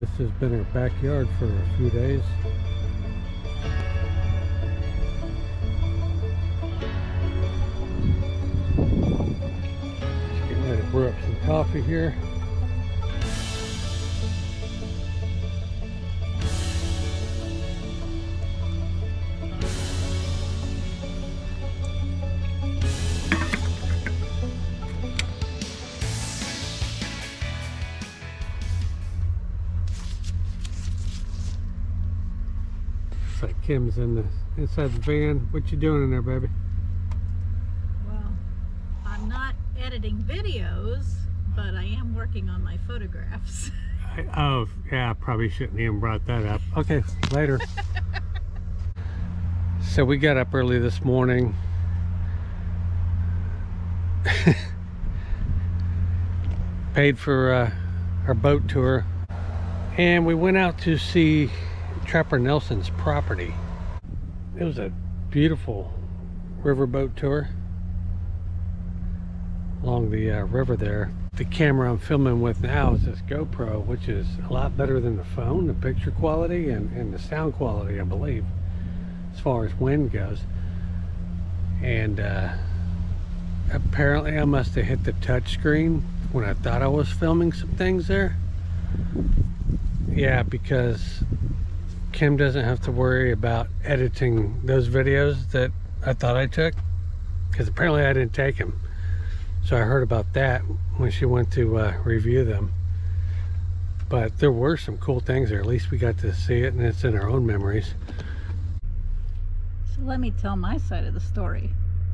This has been our backyard for a few days. Just getting ready to brew up some coffee here. Kim's inside the van. What you doing in there, baby? Well, I'm not editing videos, but I am working on my photographs. Oh, yeah, I probably shouldn't even brought that up. Okay, later. So we got up early this morning. Paid for our boat tour. And we went out to see Trapper Nelson's property. It was a beautiful riverboat tour along the river there. The camera I'm filming with now is this GoPro, which is a lot better than the phone, the picture quality and the sound quality, I believe, as far as wind goes. And apparently I must have hit the touch screen when I thought I was filming some things there. Yeah, because Kim doesn't have to worry about editing those videos that I thought I took, because apparently I didn't take them. So I heard about that when she went to review them. But there were some cool things there. At least we got to see it, and it's in our own memories. So let me tell my side of the story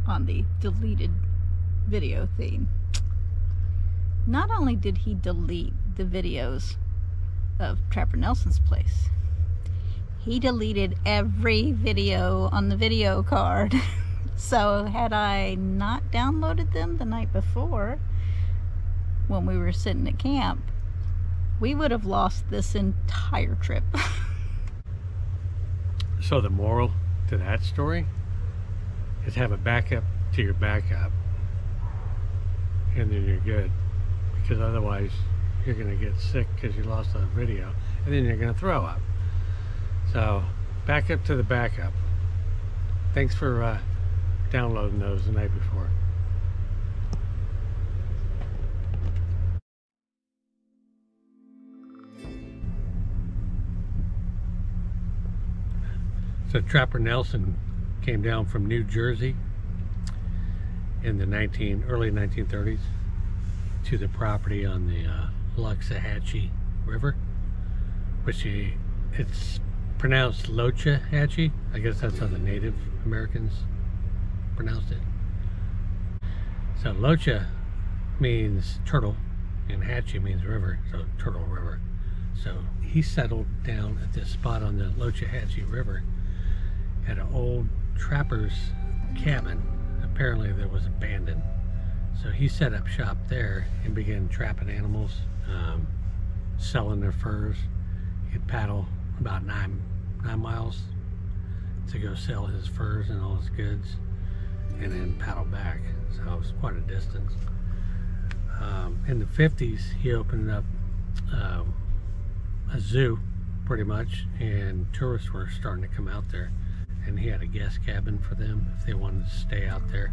on the deleted video theme. Not only did he delete the videos of Trapper Nelson's place, he deleted every video on the video card. So had I not downloaded them the night before when we were sitting at camp, we would have lost this entire trip. So the moral to that story is have a backup to your backup, and then you're good, because otherwise you're gonna get sick because you lost a video, and then you're gonna throw up. So backup to the backup. Thanks for downloading those the night before. So Trapper Nelson came down from New Jersey in the early 1930s to the property on the Loxahatchee River, which it's pronounced Lochahatchee. I guess that's how the Native Americans pronounced it. So Locha means turtle and Hatchee means river, so Turtle River. So he settled down at this spot on the Lochahatchee River at an old trapper's cabin. Apparently that was abandoned. So he set up shop there and began trapping animals, selling their furs. He'd paddle about 9 miles to go sell his furs and all his goods, and then paddle back. So it was quite a distance. In the 50s, he opened up a zoo, pretty much, and tourists were starting to come out there, and he had a guest cabin for them if they wanted to stay out there.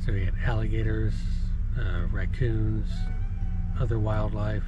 So he had alligators, raccoons, other wildlife.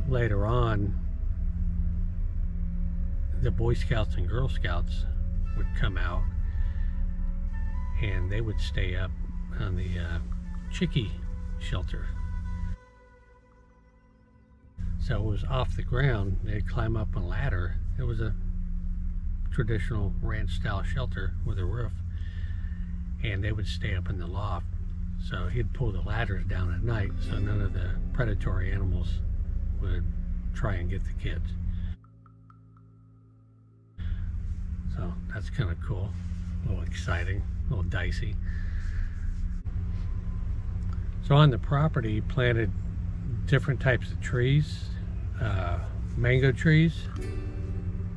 Later on, the Boy Scouts and Girl Scouts would come out, and they would stay up on the chickie shelter. So it was off the ground. They'd climb up a ladder. It was a traditional ranch style shelter with a roof, and they would stay up in the loft. So he'd pull the ladders down at night so none of the predatory animals would try and get the kids. So that's kind of cool, a little exciting, a little dicey. So on the property, he planted different types of trees, mango trees.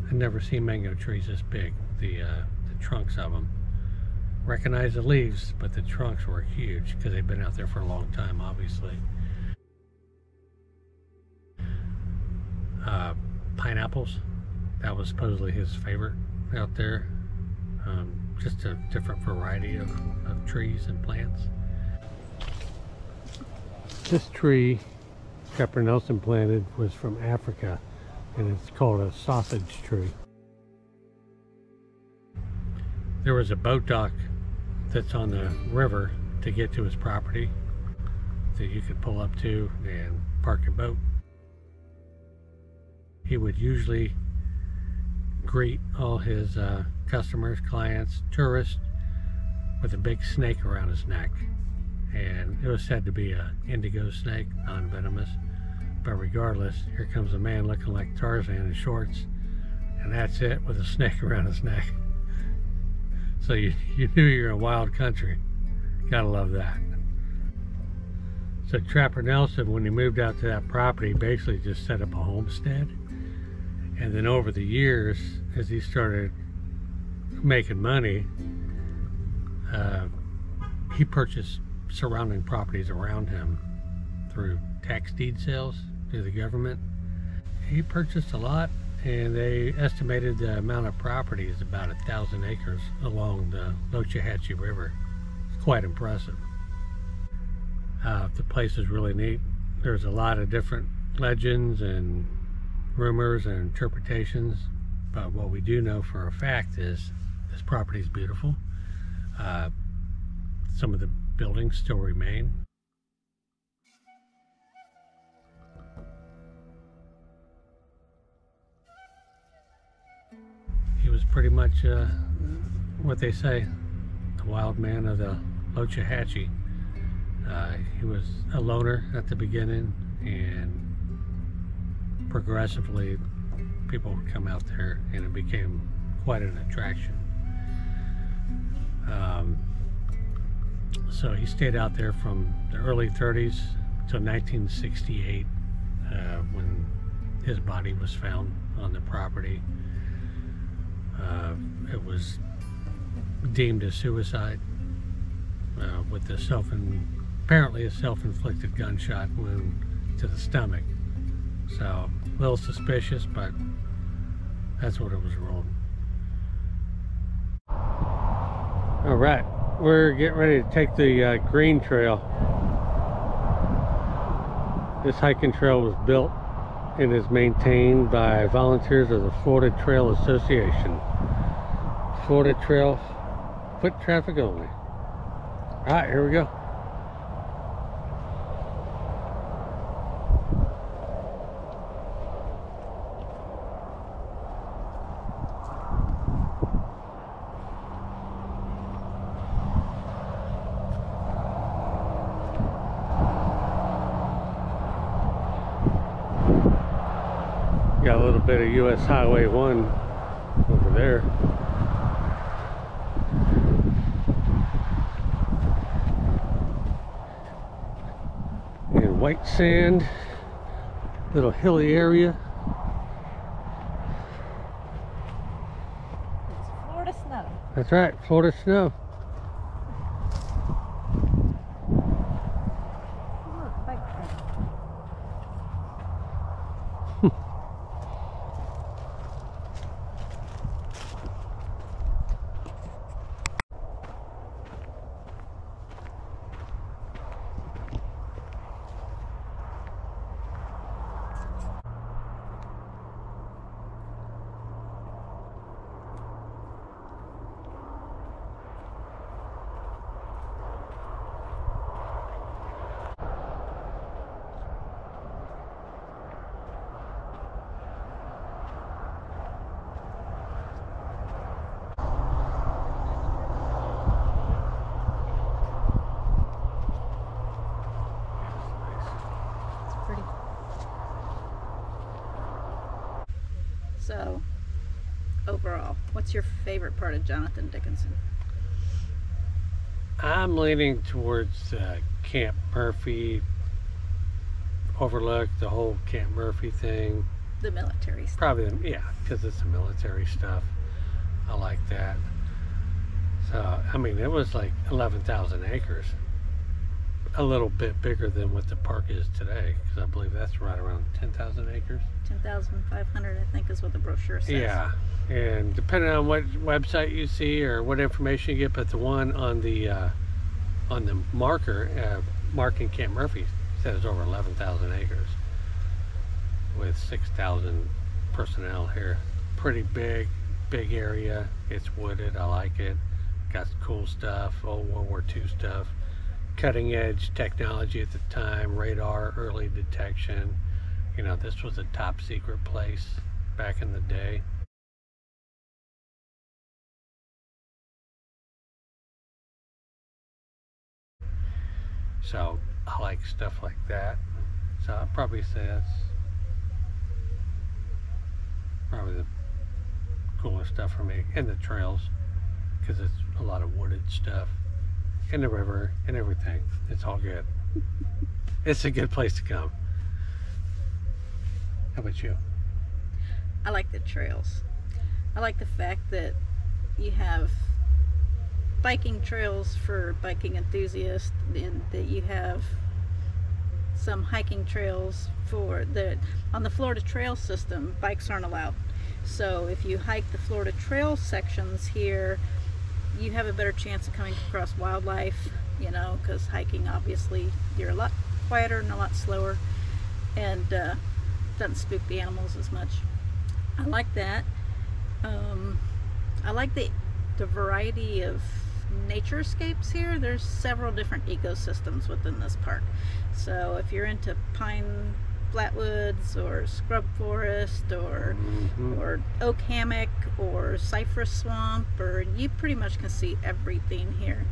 I've never seen mango trees this big, the trunks of them. Recognize the leaves, but the trunks were huge because they've been out there for a long time, obviously. Pineapples, that was supposedly his favorite out there. Just a different variety of trees and plants. This tree Trapper Nelson planted was from Africa, and it's called a sausage tree. There was a boat dock that's on the river to get to his property that you could pull up to and park your boat. He would usually greet all his customers, clients, tourists with a big snake around his neck. And it was said to be an indigo snake, non-venomous. But regardless, here comes a man looking like Tarzan in shorts, and that's it, with a snake around his neck. So you knew you were in a wild country. Gotta love that. So Trapper Nelson, when he moved out to that property, basically just set up a homestead. And then over the years, as he started making money, he purchased surrounding properties around him through tax deed sales to the government. He purchased a lot, and they estimated the amount of property is about 1,000 acres along the Lochahatchee River. It's quite impressive. The place is really neat. There's a lot of different legends and rumors and interpretations, but what we do know for a fact is this property is beautiful. Some of the buildings still remain. He was pretty much what they say, the wild man of the Lochahatchee. He was a loner at the beginning, and progressively people would come out there, and it became quite an attraction. So he stayed out there from the early 30s till 1968, when his body was found on the property. It was deemed a suicide with apparently a self-inflicted gunshot wound to the stomach. So a little suspicious, but that's what it was ruled. All right, we're getting ready to take the green trail. This hiking trail was built and is maintained by volunteers of the Florida Trail Association. Florida Trail, foot traffic only. All right, here we go. Got a little bit of US Highway 1 over there. And white sand, little hilly area. It's Florida snow. That's right, Florida snow. Look, bike trail. So overall? What's your favorite part of Jonathan Dickinson? I'm leaning towards Camp Murphy overlook, the whole Camp Murphy thing. The military stuff. Probably, yeah, because it's the military stuff. I like that. So, I mean, it was like 11,000 acres. A little bit bigger than what the park is today, because I believe that's right around 10,000 acres. 10,500, I think, is what the brochure says. Yeah, and depending on what website you see or what information you get, but the one on the marker marking Camp Murphy says over 11,000 acres with 6,000 personnel here. Pretty big area. It's wooded. I like it. Got cool stuff, old World War II stuff, cutting edge technology at the time, radar, early detection. You know, this was a top secret place back in the day. So I like stuff like that. So I'd probably say that's probably the coolest stuff for me. And the trails, because it's a lot of wooded stuff. And the river and everything. It's all good. It's a good place to come. How about you? I like the trails. I like the fact that you have biking trails for biking enthusiasts, and that you have some hiking trails for on the Florida Trail system, bikes aren't allowed. So if you hike the Florida Trail sections here, you have a better chance of coming across wildlife, you know, because hiking, obviously, you're a lot quieter and a lot slower, and doesn't spook the animals as much. I like that. I like the variety of naturescapes here. There's several different ecosystems within this park. So if you're into pine flatwoods or scrub forest or oak hammock or cypress swamp, or you pretty much can see everything here.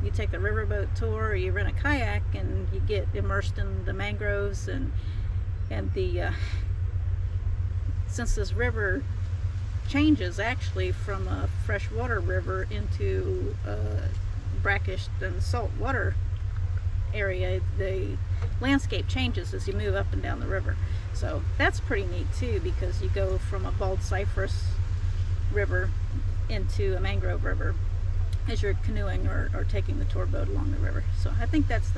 You take the riverboat tour, or you rent a kayak, and you get immersed in the mangroves and the since this river changes actually from a freshwater river into brackish and salt water area, the landscape changes as you move up and down the river. So that's pretty neat too, because you go from a bald cypress river into a mangrove river as you're canoeing or taking the tour boat along the river. So I think that's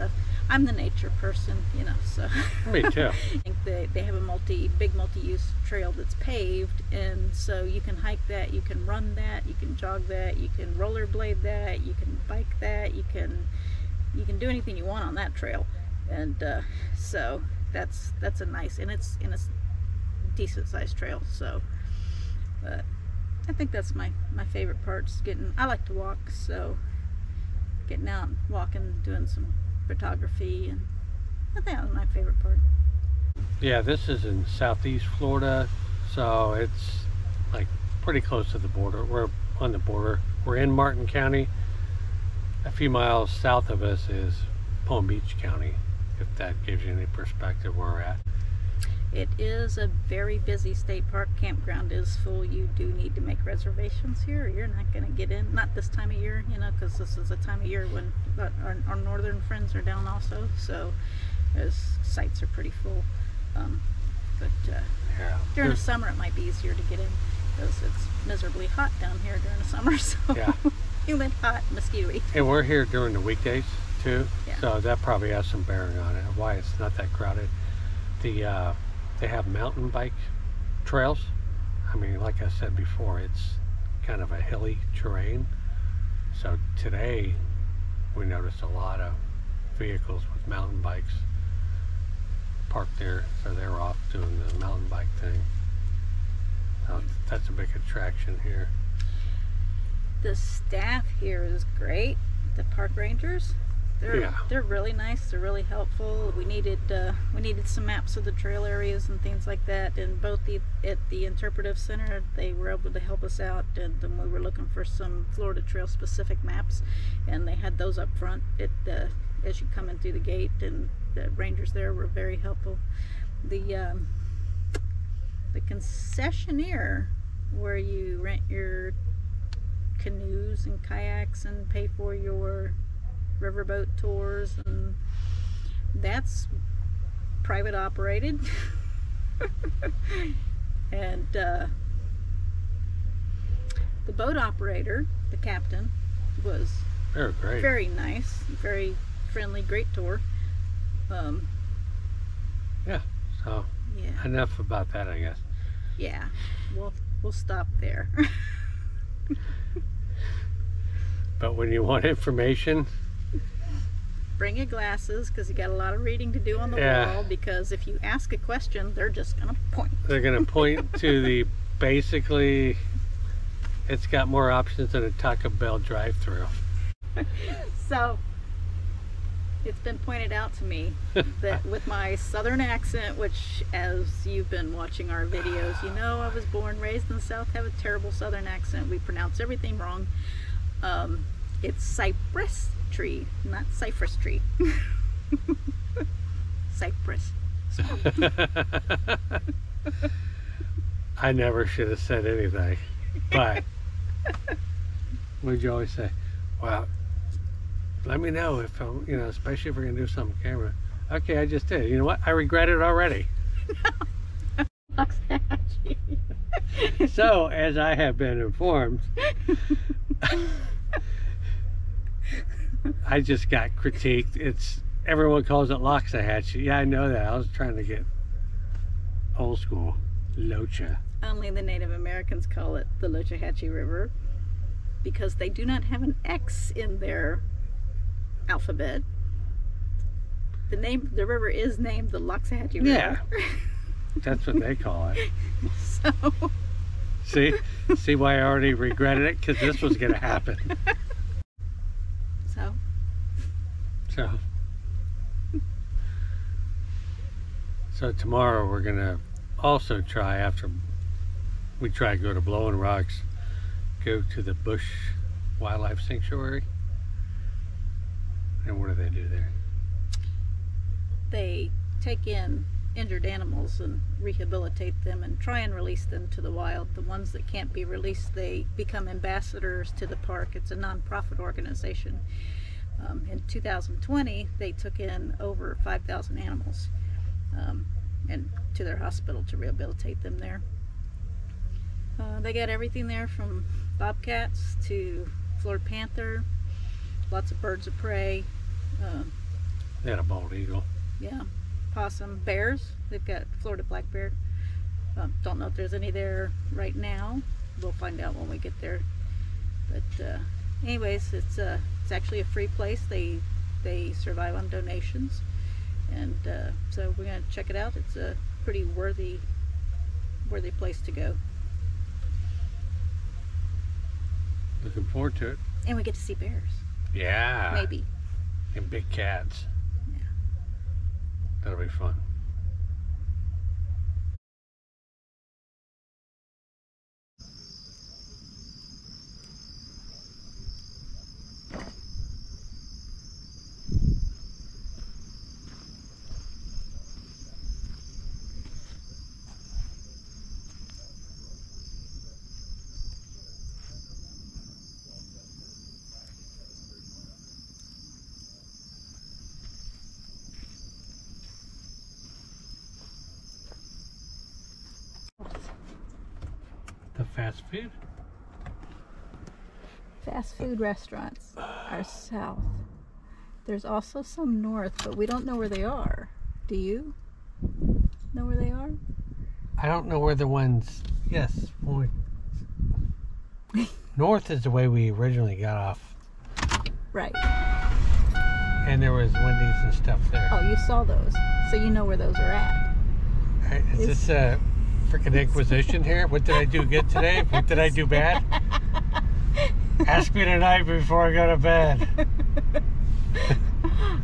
I'm the nature person, you know, so. Me too. I think they have a big multi-use trail that's paved, and so you can hike that, you can run that, you can jog that, you can rollerblade that, you can bike that, you can do anything you want on that trail. And so that's a nice, and it's decent sized trail. So I think that's my favorite parts. I like to walk, so getting out and walking, doing some photography, and I think that was my favorite part. Yeah, this is in southeast Florida, so it's like pretty close to the border. We're on the border. We're in Martin County. A few miles south of us is Palm Beach County, if that gives you any perspective where we're at. It is a very busy state park. Campground is full. You do need to make reservations here, or you're not going to get in. Not this time of year, you know, because this is a time of year when our northern friends are down also. So those sites are pretty full. During the summer it might be easier to get in, because it's miserably hot down here during the summer. So yeah. Humid, hot, mosquito-y. And we're here during the weekdays too, yeah. So that probably has some bearing on it, why it's not that crowded. They have mountain bike trails. I mean, like I said before, it's kind of a hilly terrain. So today we noticed a lot of vehicles with mountain bikes parked there, so they were off doing the mountain bike thing. So that's a big attraction here. The staff here is great. The park rangers, they're really nice. They're really helpful. We needed some maps of the trail areas and things like that. And both at the interpretive center, they were able to help us out. And then we were looking for some Florida Trail specific maps, and they had those up front as you come in through the gate. And the rangers there were very helpful. The concessionaire where you rent your canoes and kayaks and pay for your riverboat tours, and that's private operated. And the boat operator, the captain, was great. very nice, very friendly, great tour. Yeah, so Yeah, enough about that, I guess. yeah, we'll stop there. But when you want information, Bring your glasses, because you got a lot of reading to do on the Yeah. wall, because if you ask a question, they're just gonna point. they're going to point to the, basically, it's got more options than a Taco Bell drive-thru. So it's been pointed out to me that with my southern accent, which, as you've been watching our videos, you know I was born, raised in the South, have a terrible southern accent. We pronounce everything wrong. It's cypress tree, not cypress tree. Cypress. I never should have said anything, but what did you always say? Well, let me know if I'm, especially if we're gonna do something on camera. Okay, I just did. You know what? I regret it already. So, as I have been informed, I just got critiqued. Everyone calls it Loxahatchee. Yeah, I know that. I was trying to get old school. Locha. Only the Native Americans call it the Lochahatchee River, because they do not have an X in their alphabet. The river is named the Loxahatchee River. Yeah, that's what they call it. So See why I already regretted it? Because this was going to happen. So tomorrow we're going to also try, after we try to go to Blowing Rocks, go to the Bush Wildlife Sanctuary. And what do they do there? they take in injured animals and rehabilitate them and try and release them to the wild. The ones that can't be released, they become ambassadors to the park. It's a non-profit organization. In 2020, they took in over 5,000 animals and to their hospital to rehabilitate them there. They got everything there, from bobcats to Florida panther, lots of birds of prey. They had a bald eagle. Yeah, possum, bears. They've got Florida black bear. Don't know if there's any there right now. We'll find out when we get there. But anyways, it's actually a free place. They survive on donations, and so we're gonna check it out. It's a pretty worthy place to go. Looking forward to it. And we get to see bears. Yeah. Maybe. And big cats. Yeah. That'll be fun. The fast food? Fast food restaurants are south. There's also some north, but we don't know where they are. Do you know where they are? I don't know where the ones. Yes, north is the way we originally got off, Right. and there was Wendy's and stuff there. Oh, you saw those, so you know where those are at. Right, is this a freaking Inquisition here? What did I do good today? What did I do bad? Ask me tonight before I go to bed.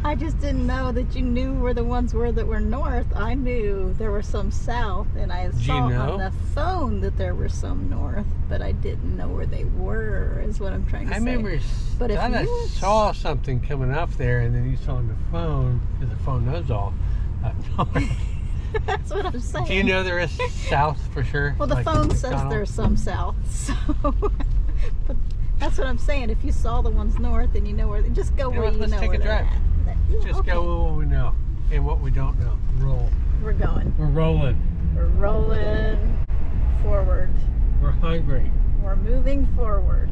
I just didn't know that you knew where the ones were that were north. I knew there were some south, and I saw on the phone that there were some north, but I didn't know where they were, is what I'm trying to say. I remember But if I you saw something coming up there, and then you saw on the phone, because the phone knows all up north. That's what I'm saying. Do you know there is south for sure? Well, the Like phone says McDonald's? there's some south, so. But that's what I'm saying. If you saw the ones north and you know where, just go You know where what, you let's know take where a they're drive. at. Yeah, Just okay. go with what we know and what we don't know. Roll. We're going. We're rolling. We're rolling forward. We're hungry. We're moving forward.